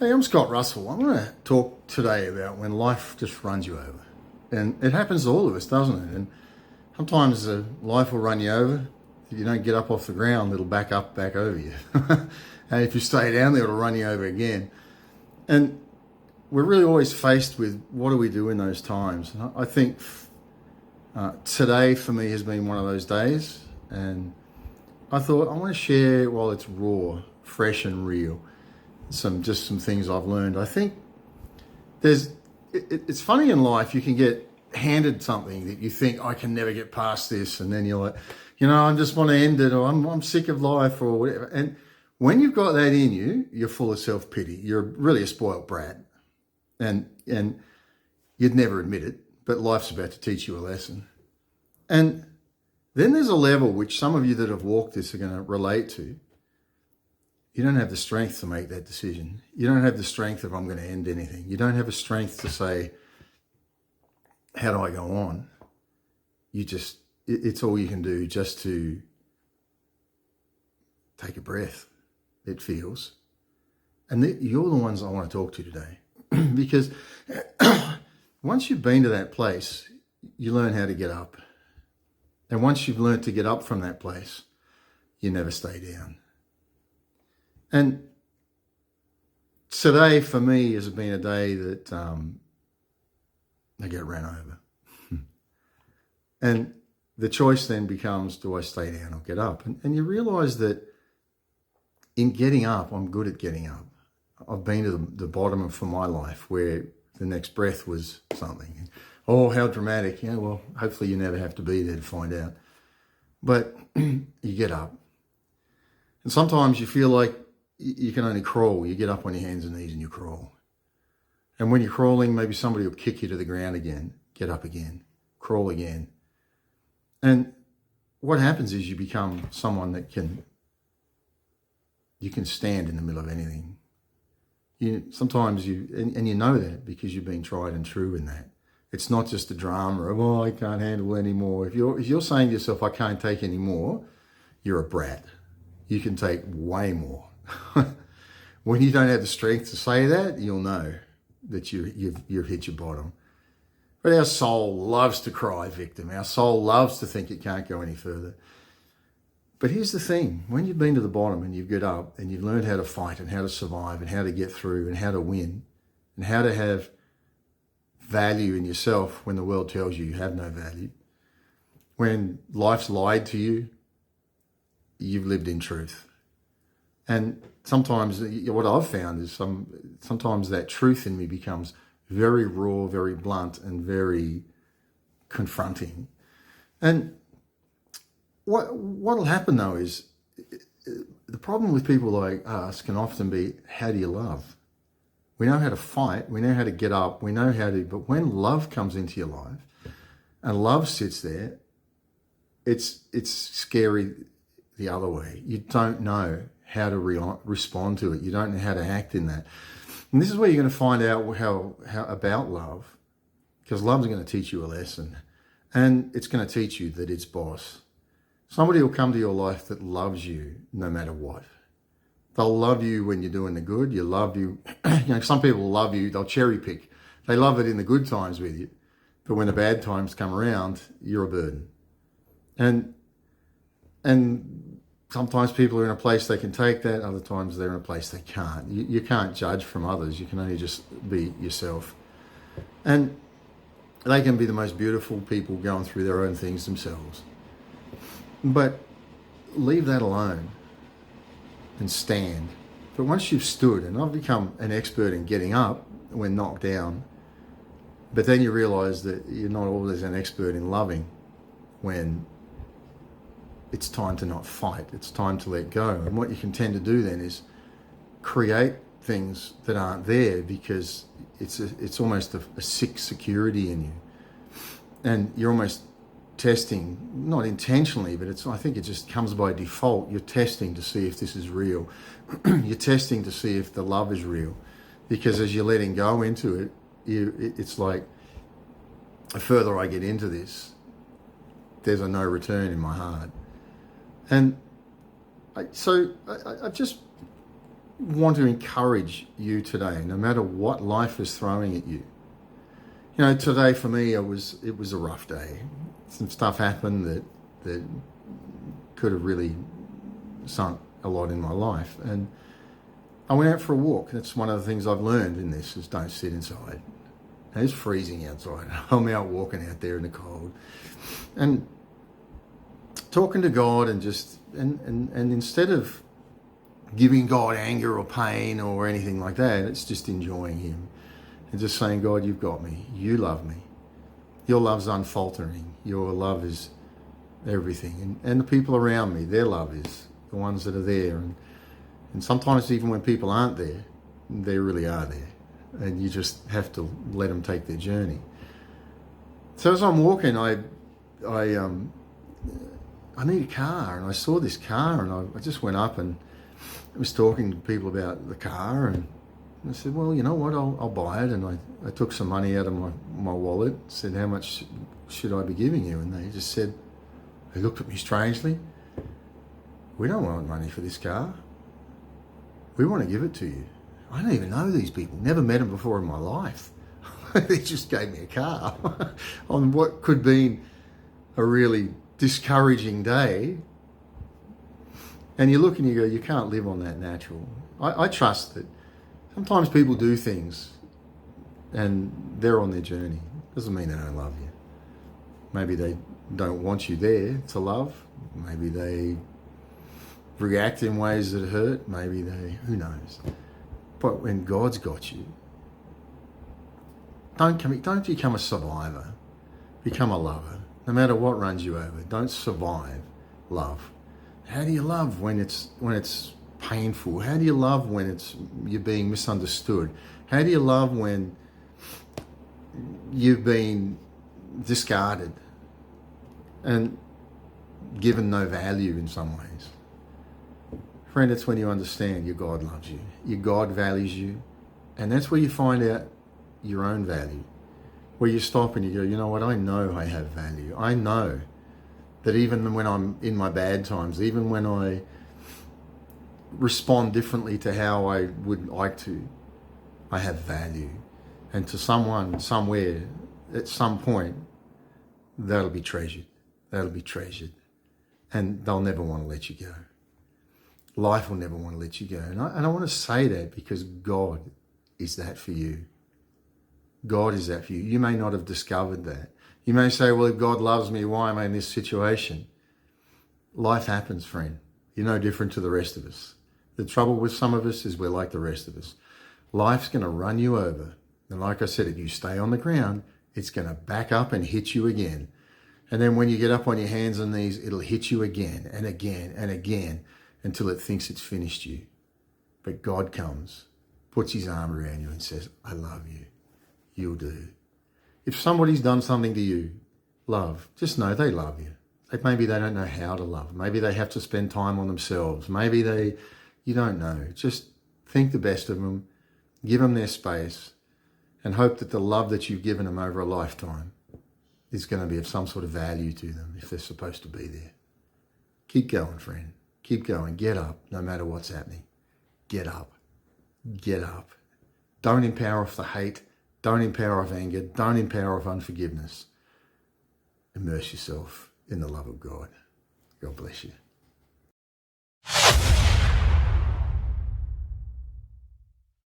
Hey, I'm Scott Russell. I want to talk today about when life just runs you over. And it happens to all of us, doesn't it? And sometimes life will run you over. If you don't get up off the ground, it'll back over you. And if you stay down there, it'll run you over again. And we're really always faced with what do we do in those times? And I think today for me has been one of those days. And I thought I want to share while it's raw, fresh and real, some things I've learned. I think it's funny in life, you can get handed something that you think, I can never get past this, and then you're like, I just want to end it, or I'm sick of life, or whatever. And when you've got that in you, you're full of self-pity. You're really a spoiled brat, and you'd never admit it, but life's about to teach you a lesson. And then there's a level which some of you that have walked this are going to relate to. You don't have the strength to make that decision. You don't have the strength of, I'm going to end anything. You don't have the strength to say, how do I go on? It's all you can do just to take a breath, it feels. And you're the ones I want to talk to today. Because once you've been to that place, you learn how to get up. And once you've learned to get up from that place, you never stay down. And today for me has been a day that I get ran over. And the choice then becomes, do I stay down or get up? And you realise that in getting up, I'm good at getting up. I've been to the bottom for my life where the next breath was something. Oh, how dramatic. Yeah, well, hopefully you never have to be there to find out. But you get up. And sometimes you feel like you can only crawl. You get up on your hands and knees and you crawl. And when you're crawling, maybe somebody will kick you to the ground again. Get up again. Crawl again. And what happens is you become someone that you can stand in the middle of anything. Sometimes you know that because you've been tried and true in that. It's not just a drama of, I can't handle anymore. If you're saying to yourself, I can't take any more, you're a brat. You can take way more. When you don't have the strength to say that, you'll know that you've hit your bottom. But our soul loves to cry victim. Our soul loves to think it can't go any further. But here's the thing. When you've been to the bottom and you get up and you've learned how to fight and how to survive and how to get through and how to win and how to have value in yourself when the world tells you you have no value, when life's lied to you, you've lived in truth. And sometimes what I've found is sometimes that truth in me becomes very raw, very blunt, and very confronting. And what'll happen though is the problem with people like us can often be, how do you love? We know how to fight, we know how to get up, we know how to, but when love comes into your life and love sits there, it's scary the other way. You don't know how to respond to it. You don't know how to act in that. And this is where you're going to find out how about love, because love's going to teach you a lesson, and it's going to teach you that it's boss. Somebody will come to your life that loves you no matter what. They'll love you when you're doing the good. You love you. Some people love you. They'll cherry pick. They love it in the good times with you, but when the bad times come around, you're a burden. And sometimes people are in a place they can take that. Other times they're in a place they can't. You can't judge from others. You can only just be yourself. And they can be the most beautiful people going through their own things themselves. But leave that alone and stand. But once you've stood, and I've become an expert in getting up when knocked down, but then you realise that you're not always an expert in loving when it's time to not fight. It's time to let go. And what you can tend to do then is create things that aren't there because it's almost a sick security in you. And you're almost testing, not intentionally, but I think it just comes by default. You're testing to see if this is real. You're testing to see if the love is real. Because as you're letting go into it, it's like, the further I get into this, there's a no return in my heart. And I've just want to encourage you today, no matter what life is throwing at you. You know, today for me, it was a rough day. Some stuff happened that could have really sunk a lot in my life. And I went out for a walk. That's one of the things I've learned in this, is don't sit inside. And it's freezing outside. I'm out walking out there in the cold. And talking to God, and just and instead of giving God anger or pain or anything like that, it's just enjoying him and just saying, God, you've got me. You love me. Your love's unfaltering. Your love is everything. And the people around me, their love is the ones that are there. And sometimes even when people aren't there, they really are there. And you just have to let them take their journey. So as I'm walking, I need a car, and I saw this car, and I just went up and I was talking to people about the car, and I said, well, you know what, I'll buy it. And I took some money out of my wallet, said, how much should I be giving you? And they just said, they looked at me strangely, we don't want money for this car. We want to give it to you. I don't even know these people, never met them before in my life. They just gave me a car on what could be a really discouraging day. And you look and you go, you can't live on that natural. I trust that sometimes people do things and they're on their journey. Doesn't mean they don't love you. Maybe they don't want you there to love. Maybe they react in ways that hurt. Maybe who knows. But when God's got you, don't become a survivor. Become a lover. No matter what runs you over, don't survive. Love. How do you love when it's painful? How do you love when you're being misunderstood? How do you love when you've been discarded and given no value in some ways? Friend, it's when you understand your God loves you, your God values you, and that's where you find out your own value. Where you stop and you go, you know what, I know I have value. I know that even when I'm in my bad times, even when I respond differently to how I would like to, I have value. And to someone, somewhere, at some point, that'll be treasured. That'll be treasured. And they'll never want to let you go. Life will never want to let you go. And I want to say that because God is that for you. God is that for you. You may not have discovered that. You may say, well, if God loves me, why am I in this situation? Life happens, friend. You're no different to the rest of us. The trouble with some of us is we're like the rest of us. Life's going to run you over. And like I said, if you stay on the ground, it's going to back up and hit you again. And then when you get up on your hands and knees, it'll hit you again and again and again until it thinks it's finished you. But God comes, puts his arm around you and says, I love you. You'll do. If somebody's done something to you, love, just know they love you. Maybe they don't know how to love. Maybe they have to spend time on themselves. Maybe you don't know. Just think the best of them, give them their space, and hope that the love that you've given them over a lifetime is going to be of some sort of value to them if they're supposed to be there. Keep going, friend. Keep going. Get up, no matter what's happening. Get up. Get up. Don't empower off the hate. Don't empower of anger. Don't empower of unforgiveness. Immerse yourself in the love of God. God bless you.